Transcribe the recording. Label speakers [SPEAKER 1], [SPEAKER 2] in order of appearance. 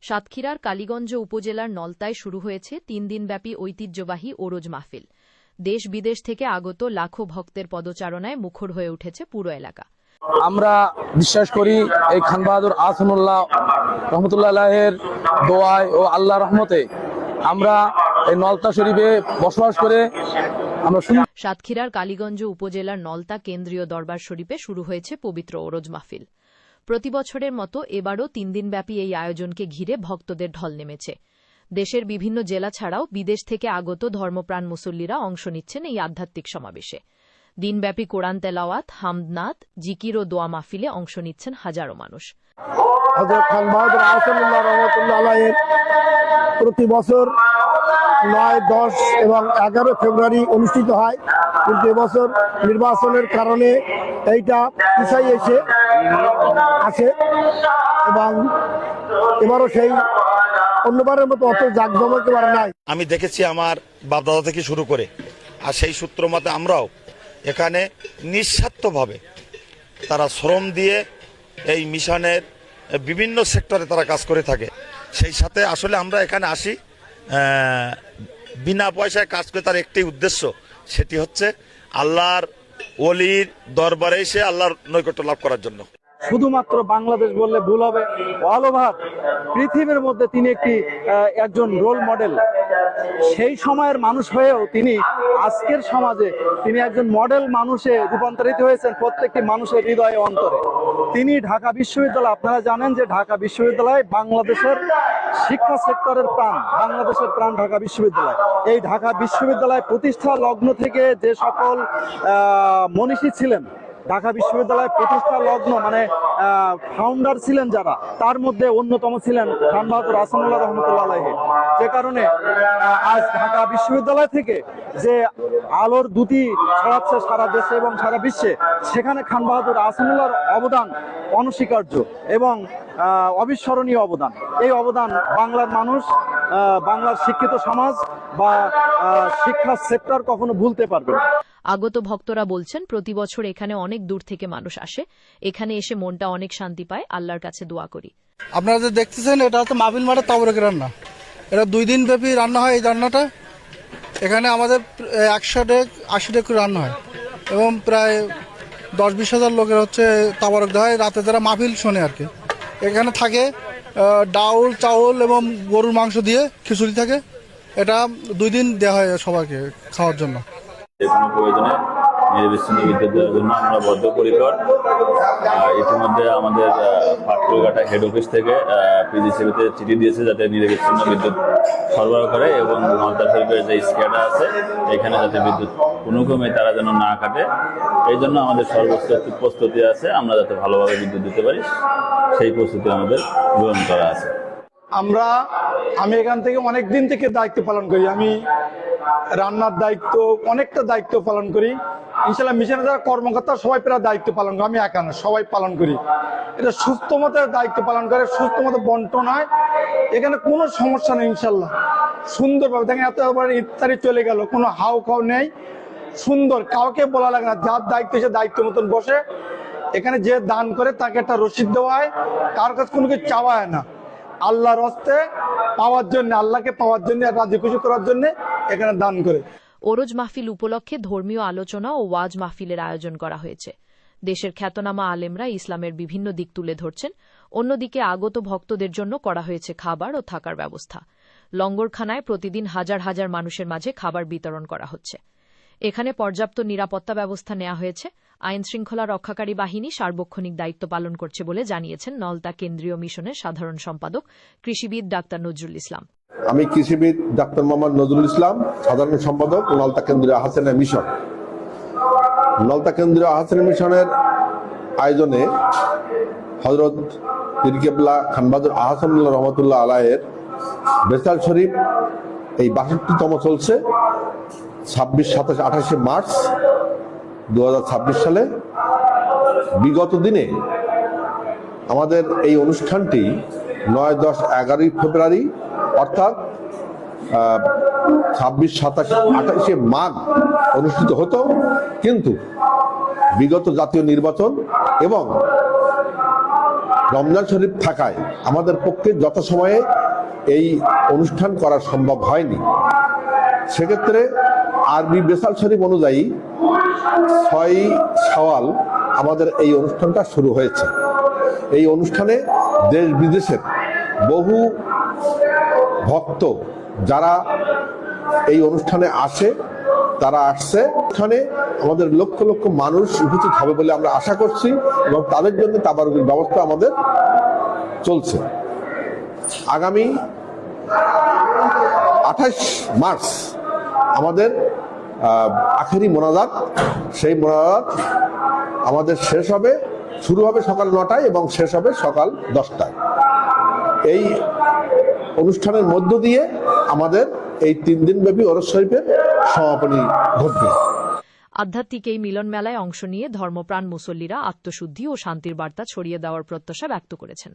[SPEAKER 1] সাতক্ষীরার কালীগঞ্জ উপজেলার নলতায় শুরু হয়েছে ৩ দিনব্যাপী ঐতিহ্যবাহী ওরজ মাহফিল। দেশ বিদেশ থেকে আগত লাখো ভক্তের পদচারণায় মুখর হয়ে উঠেছে পুরো এলাকা।
[SPEAKER 2] আমরা বিশ্বাস করি এই খান বাহাদুর আহসানুল্লাহ রহমতুল্লাহের দোয়ায় ও আল্লাহ রহমতে আমরা এই নলতা শরীফে বসবাস করে আমরা
[SPEAKER 1] সাতক্ষীরার কালীগঞ্জ উপজেলার নলতা কেন্দ্রীয় দরবার শরীফে শুরু হয়েছে পবিত্র ওরজ মাহফিল। প্রতিবছরের মতো এবারও ৩ দিনব্যাপী এই আয়োজনকে ঘিরে ভক্তদের ঢল নেমেছে। দেশের বিভিন্ন জেলা ছাড়াও বিদেশ থেকে আগত ধর্মপ্রাণ মুসল্লিরা অংশ নিচ্ছেন এই আধ্যাত্মিক সমাবেশে। দিনব্যাপী কোরআন তেলাওয়াত, হামদনাত, জিকির ও দোয়া মাহফিলে অংশ নিচ্ছেন হাজারো মানুষ।
[SPEAKER 3] হযরত খান বাহাদুর আহসানুল্লাহ রহমতুল্লাহ প্রতি বছর ৯, ১০ এবং ১১ ফেব্রুয়ারি অনুষ্ঠিত হয়, কিন্তু এবছর নির্বাচনের কারণে এইটা পিছাই আছে এবং এবারও সেই অন্যবারের মতো অত জাঁকজমক এবার নাই।
[SPEAKER 4] আমি দেখেছি আমার বাপদাদা থেকে শুরু করে, আর সেই সূত্র মতে আমরাও এখানে নিঃস্বার্থভাবে তারা শ্রম দিয়ে এই মিশনের বিভিন্ন সেক্টরে তারা কাজ করে থাকে। সেই সাথে আসলে আমরা এখানে আসি বিনা পয়সায় কাজ করে, তার একটি উদ্দেশ্য, সেটি হচ্ছে আল্লাহর ওলির দরবারে এসে আল্লাহর নৈকট্য লাভ করার জন্য।
[SPEAKER 5] শুধুমাত্র বাংলাদেশ বললে ভুল হবে, অল ওভার পৃথিবীর মধ্যে তিনি একজন রোল মডেল। সেই সময়ের মানুষ হয়েও তিনি আজকের সমাজে তিনি একজন মডেল মানুষে রূপান্তরিত হয়েছেন প্রত্যেকটি মানুষের হৃদয়ে অন্তরে। তিনি ঢাকা বিশ্ববিদ্যালয়, আপনারা জানেন যে ঢাকা বিশ্ববিদ্যালয় বাংলাদেশের শিক্ষা সেক্টরের প্রাণ, বাংলাদেশের প্রাণ ঢাকা বিশ্ববিদ্যালয়। এই ঢাকা বিশ্ববিদ্যালয় প্রতিষ্ঠা লগ্ন থেকে যে সকল মনীষী ছিলেন, ঢাকা বিশ্ববিদ্যালয় প্রতিষ্ঠা লগ্ন মানে ফাউন্ডার ছিলেন যারা, তার মধ্যে অন্যতম ছিলেন খান বাহাদুর আহসানুল্লাহ রহমতুল্লাহ আলাইহি। যে কারণে আজ ঢাকা বিশ্ববিদ্যালয় থেকে যে আলোর দ্যুতি ছড়াচ্ছে সারা দেশে এবং সারা বিশ্বে, সেখানে খান বাহাদুর আহসানুল্লাহর অবদান অনস্বীকার্য এবং অবিস্মরণীয় অবদান। এই অবদান বাংলার মানুষ, বাংলার শিক্ষিত সমাজ বা শিক্ষা সেক্টর কখনো ভুলতে পারবে না।
[SPEAKER 1] আগত ভক্তরা বলছেন, প্রতি বছর এখানে অনেক দূর থেকে মানুষ আসে, এখানে এসে মনটা অনেক শান্তি পায়, আল্লাহর কাছে দোয়া করি।
[SPEAKER 6] আপনারা যে দেখতেছেন এটা হচ্ছে মাহফিল মাঠে তাবরকের রান্না। এটা 2 দিন ব্যাপী রান্না হয়। এই রান্নাটা এখানে আমাদের 180 ডেক রান্না হয় এবং প্রায় 10-20 হাজার লোকের হচ্ছে তাবরক দেওয়া হয়। রাতে যারা মাহফিল শোনে আর কি, এখানে থাকে ডাউল, চাউল এবং গরুর মাংস দিয়ে খিচুড়ি থাকে। এটা 2 দিন দেওয়া হয় সবাইকে খাওয়ার জন্য।
[SPEAKER 7] যে কোনো প্রয়োজনে নিরবিচ্ছিন্ন বিদ্যুৎ দেওয়ার জন্য আমরা বদ্ধপরিকর। ইতিমধ্যে আমাদের পাটকুলঘাটা হেড অফিস থেকে পিজিসিবিতে চিঠি দিয়েছে যাতে নিরবিচ্ছিন্ন বিদ্যুৎ সরবরাহ করে, এবং নলতা শরীফের যে স্ক্যাডা আছে এখানে যাতে বিদ্যুৎ কোনো ক্রমে তারা যেন না কাটে, এই জন্য আমাদের সর্বোচ্চ প্রস্তুতি আছে। আমরা যাতে ভালোভাবে বিদ্যুৎ দিতে পারি সেই প্রস্তুতি আমাদের গ্রহণ করা আছে।
[SPEAKER 3] আমি এখান থেকে অনেক দিন থেকে দায়িত্ব পালন করি। আমি রান্নার দায়িত্ব, অনেকটা দায়িত্ব পালন করি। ইনশাল্লাহ মিশনে যারা কর্মকর্তা সবাই প্রায় দায়িত্ব পালন করে, আমি একা না, সবাই পালন করি। এটা সুস্থ মতো দায়িত্ব পালন করে, সুস্থ মতো বন্টন হয়, এখানে কোনো সমস্যা নেই। ইনশাল্লাহ সুন্দরভাবে দেখেন, এতবার ইফতারি চলে গেল, কোনো হাও খাও নেই, সুন্দর, কাউকে বলা লাগে না। যার দায়িত্ব সে দায়িত্ব মতন বসে। এখানে যে দান করে তাকে একটা রসিদ দেওয়া হয়, কার কাছে কোনো কিছু চাওয়া হয় না। আল্লাহর হস্তে পাওয়ার জন্য, আল্লাহকে পাওয়ার জন্য, রাজি খুশি করার জন্য এখানে দান করে।
[SPEAKER 1] ওরজ মাহফিল উপলক্ষে ধর্মীয় আলোচনা ও ওয়াজ মাহফিলের আয়োজন করা হয়েছে। দেশের খ্যাতনামা আলেমরা ইসলামের বিভিন্ন দিক তুলে ধরছেন। অন্যদিকে আগত ভক্তদের জন্য করা হয়েছে খাবার ও থাকার ব্যবস্থা। লঙ্গরখানায় প্রতিদিন হাজার হাজার মানুষের মাঝে খাবার বিতরণ করা হচ্ছে। এখানে পর্যাপ্ত নিরাপত্তা ব্যবস্থা নেওয়া হয়েছে। আইন শৃঙ্খলা রক্ষাকারী বাহিনী সার্বক্ষণিক দায়িত্ব পালন করছে বলে জানিয়েছেন নলতা কেন্দ্রীয় মিশনের সাধারণ সম্পাদক কৃষিবিদ ডাক্তার নজরুল ইসলাম।
[SPEAKER 8] আমি কৃষিবিদ ডাক্তার মোহাম্মদ নজরুল ইসলাম, সাধারণ সম্পাদক নলতা কেন্দ্রীয় আহসানিয়া মিশন। নলতা কেন্দ্রীয় আহসানিয়া মিশনের আয়োজনে হযরত পীর কেবলা খান বাহাদুর আহসানুল্লাহ রহমতুল্লাহ আলাইহির বেসাল শরীফ এই ৬২তম চলছে। ২৬, ২৭, ২৮ মার্চ 2026 সালে। বিগত দিনে আমাদের এই অনুষ্ঠানটি ৯, ১০, ১১ ফেব্রুয়ারি অর্থাৎ ২৬, ২৭, ২৮ মাঘ অনুষ্ঠিত হতো, কিন্তু বিগত জাতীয় নির্বাচন এবং রমজান শরীফ থাকায় আমাদের পক্ষে যথাসময়ে এই অনুষ্ঠান করা সম্ভব হয়নি। সেক্ষেত্রে আরবি বেসাল শরীফ অনুযায়ী 6 শাওয়াল আমাদের এই অনুষ্ঠানটা শুরু হয়েছে। এই অনুষ্ঠানে দেশ বিদেশের বহু ভক্ত যারা এই অনুষ্ঠানে আসে তারা আসছে। এখানে আমাদের লক্ষ লক্ষ মানুষ উপস্থিত হবে বলে আমরা আশা করছি এবং তাদের জন্য তাবারুকের ব্যবস্থা আমাদের চলছে। আগামী 28 মার্চ আমাদের আখেরি মোনাজাত, সেই মোনাজাত আমাদের শুরু হবে সকাল 9টায় এবং শেষ হবে সকাল 10টায়। এই অনুষ্ঠানের মধ্য দিয়ে আমাদের এই 3 দিন ব্যাপী ওরস শরীফের সমাপনী ঘটবে।
[SPEAKER 1] আধ্যাত্মিক এই মিলন মেলায় অংশ নিয়ে ধর্মপ্রাণ মুসল্লিরা আত্মশুদ্ধি ও শান্তির বার্তা ছড়িয়ে দেওয়ার প্রত্যাশা ব্যক্ত করেছেন।